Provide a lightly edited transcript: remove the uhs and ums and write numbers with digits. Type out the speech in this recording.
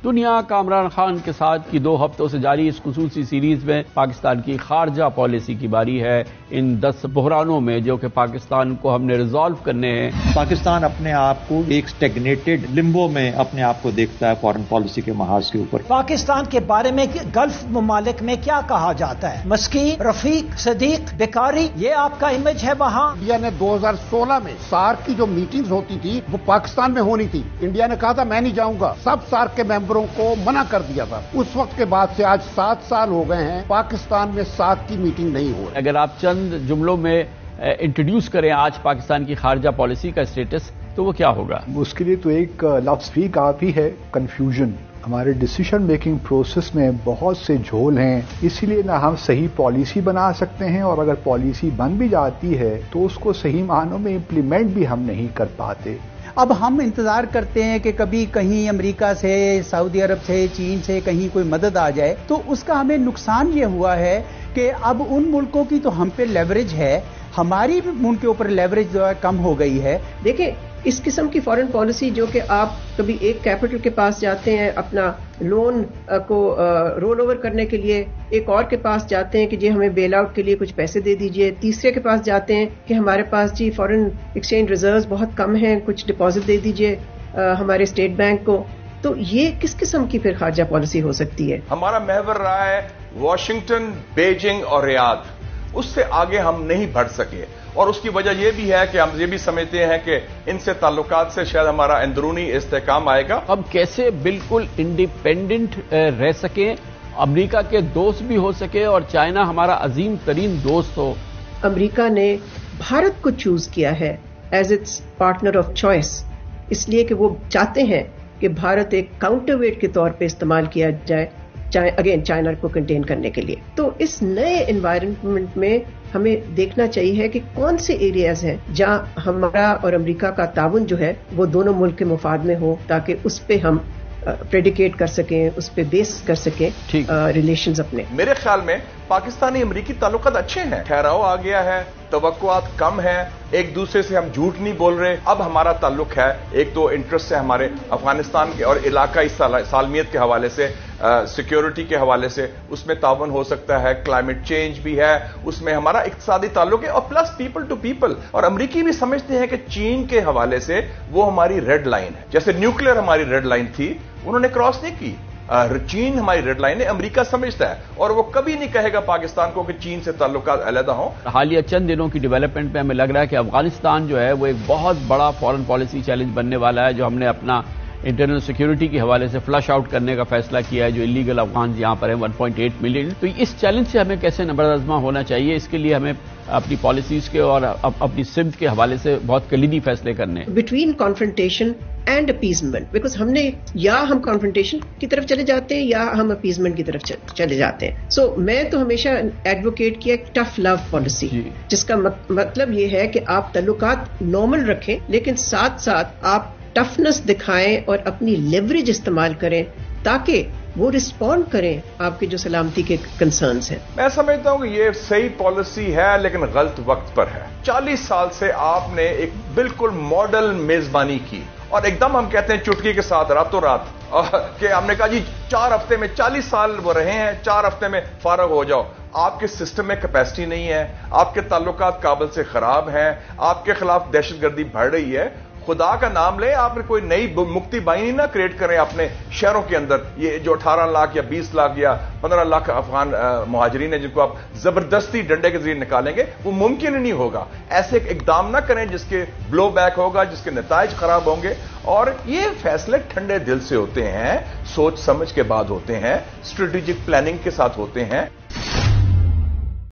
دنیا کا عمران خان کے ساتھ کی 2 ہفتوں سے جاری اس خصوصی سیریز میں پاکستان کی خارجہ پالیسی کی باری ہے۔ ان 10 بحرانوں میں جو کہ پاکستان کو ہم نے ریزالو کرنے ہیں۔ پاکستان اپنے آپ کو ایک سٹیگنیٹڈ لمبو میں اپنے آپ کو دیکھتا ہے فارن پالیسی کے محاذ کے اوپر۔ پاکستان کے بارے میں گلف ممالک میں کیا کہا جاتا ہے؟ مسکین، رفیق، صدیق، بیکاری، یہ آپ کا امیج ہے وہاں۔ انڈیا نے 2016 میں سارک کی جو میٹنگز ہوتی تھی وہ پاکستان میں ہونی تھی، انڈیا نے کہا تھا میں نہیں جاؤں گا، سب سارک کے ممبروں کو منع کر دیا تھا۔ اس وقت کے بعد سے آج 7 سال ہو گئے ہیں پاکستان میں سارک کی میٹنگ نہیں ہو رہی۔ اگر آپ چند جملوں میں انٹروڈیوس کریں آج پاکستان کی خارجہ پالیسی کا اسٹیٹس تو وہ کیا ہوگا؟ اس کے لیے تو ایک لفظ بھی کافی ہے، کنفیوژن۔ ہمارے ڈیسیشن میکنگ پروسیس میں بہت سے جھول ہیں، اسی لیے نہ ہم صحیح پالیسی بنا سکتے ہیں، اور اگر پالیسی بن بھی جاتی ہے تو اس کو صحیح معنوں میں امپلیمنٹ بھی ہم نہیں کر پاتے۔ اب ہم انتظار کرتے ہیں کہ کبھی کہیں امریکہ سے، سعودی عرب سے، چین سے کہیں کوئی مدد آ جائے، تو اس کا ہمیں نقصان یہ ہوا ہے کہ اب ان ملکوں کی تو ہم پہ لیوریج ہے، ہماری بھی ان کے اوپر لیوریج جو ہے کم ہو گئی ہے۔ دیکھیں اس قسم کی فارن پالیسی جو کہ آپ کبھی ایک کیپٹل کے پاس جاتے ہیں اپنا لون کو رول اوور کرنے کے لیے، ایک اور کے پاس جاتے ہیں کہ جی ہمیں بیل آؤٹ کے لیے کچھ پیسے دے دیجئے، تیسرے کے پاس جاتے ہیں کہ ہمارے پاس جی فارن ایکسچینج ریزروز بہت کم ہیں، کچھ ڈپازٹ دے دیجئے ہمارے اسٹیٹ بینک کو، تو یہ کس قسم کی پھر خارجہ پالیسی ہو سکتی ہے؟ ہمارا محور رہا ہے واشنگٹن، بیجنگ اور ریاض، اس سے آگے ہم نہیں بڑھ سکے، اور اس کی وجہ یہ بھی ہے کہ ہم یہ بھی سمجھتے ہیں کہ ان سے تعلقات سے شاید ہمارا اندرونی استحکام آئے گا۔ اب کیسے بالکل انڈیپینڈنٹ رہ سکیں، امریکہ کے دوست بھی ہو سکے اور چائنا ہمارا عظیم ترین دوست ہو؟ امریکہ نے بھارت کو چوز کیا ہے as its partner of choice, اس لیے کہ وہ چاہتے ہیں کہ بھارت ایک کاؤنٹر ویٹ کے طور پہ استعمال کیا جائے اگین چائنا کو کنٹین کرنے کے لیے۔ تو اس نئے انوائرمنٹ میں ہمیں دیکھنا چاہیے کہ کون سے ایریاز ہیں جہاں ہمارا اور امریکہ کا تعاون جو ہے وہ دونوں ملک کے مفاد میں ہو، تاکہ اس پہ ہم پریڈیکیٹ کر سکیں، اس پہ بیس کر سکیں ریلیشنز اپنے۔ میرے خیال میں پاکستانی امریکی تعلقات اچھے ہیں، ٹھہراؤ آ گیا ہے، توقعات کم ہیں، ایک دوسرے سے ہم جھوٹ نہیں بول رہے۔ اب ہمارا تعلق ہے، ایک تو انٹرسٹ ہے ہمارے افغانستان کے اور علاقائی سالمیت کے حوالے سے، سیکیورٹی کے حوالے سے، اس میں تعاون ہو سکتا ہے، کلائمیٹ چینج بھی ہے، اس میں ہمارا اقتصادی تعلق ہے، اور پلس پیپل ٹو پیپل۔ اور امریکی بھی سمجھتے ہیں کہ چین کے حوالے سے وہ ہماری ریڈ لائن ہے، جیسے نیوکلیر ہماری ریڈ لائن تھی، انہوں نے کراس نہیں کی۔ چین ہماری ریڈ لائن ہے، امریکہ سمجھتا ہے، اور وہ کبھی نہیں کہے گا پاکستان کو کہ چین سے تعلقات علیحدہ ہوں۔ حالیہ چند دنوں کی ڈیولپمنٹ میں ہمیں لگ رہا ہے کہ افغانستان جو ہے وہ ایک بہت بڑا فارن پالیسی چیلنج بننے والا ہے، جو ہم نے اپنا انٹرنل سیکیورٹی کے حوالے سے فلش آؤٹ کرنے کا فیصلہ کیا ہے، جو الیگل افغان یہاں پر ہیں 1.8 ملین۔ تو اس چیلنج سے ہمیں کیسے نبردآزما ہونا چاہیے، اس کے لیے ہمیں اپنی پالیسیز کے اور اپنی سمت کے حوالے سے بہت کلیدی فیصلے کرنے ہیں۔ Between confrontation and appeasement, because ہم نے یا ہم کانفرنٹیشن کی طرف چلے جاتے ہیں یا ہم اپیزمنٹ کی طرف چلے جاتے ہیں۔ سو میں تو ہمیشہ ایڈوکیٹ کیا ٹف لو پالیسی، جس کا مطلب یہ ہے کہ آپ تعلقات نارمل رکھیں لیکن ساتھ ساتھ آپ ٹفنس دکھائیں اور اپنی لیوریج استعمال کریں تاکہ وہ رسپونڈ کریں آپ کے جو سلامتی کے کنسرنز ہیں۔ میں سمجھتا ہوں کہ یہ صحیح پالیسی ہے لیکن غلط وقت پر ہے۔ 40 سال سے آپ نے ایک بالکل ماڈل میزبانی کی، اور ایک دم ہم کہتے ہیں چٹکی کے ساتھ راتوں رات کہ ہم نے کہا جی 4 ہفتے میں 40 سال وہ رہے ہیں، 4 ہفتے میں فارغ ہو جاؤ۔ آپ کے سسٹم میں کیپیسٹی نہیں ہے، آپ کے تعلقات کابل سے خراب ہیں، آپ کے خلاف دہشت گردی بڑھ رہی ہے۔ خدا کا نام لیں، آپ نے کوئی نئی مکتی بائنی نہ کریٹ کریں اپنے شہروں کے اندر۔ یہ جو 18 لاکھ یا 20 لاکھ یا 15 لاکھ افغان مہاجرین ہیں جن کو آپ زبردستی ڈنڈے کے ذریعے نکالیں گے، وہ ممکن ہی نہیں ہوگا۔ ایسے اقدام نہ کریں جس کے بلو بیک ہوگا، جس کے نتائج خراب ہوں گے، اور یہ فیصلے ٹھنڈے دل سے ہوتے ہیں، سوچ سمجھ کے بعد ہوتے ہیں، اسٹریٹجک پلاننگ کے ساتھ ہوتے ہیں۔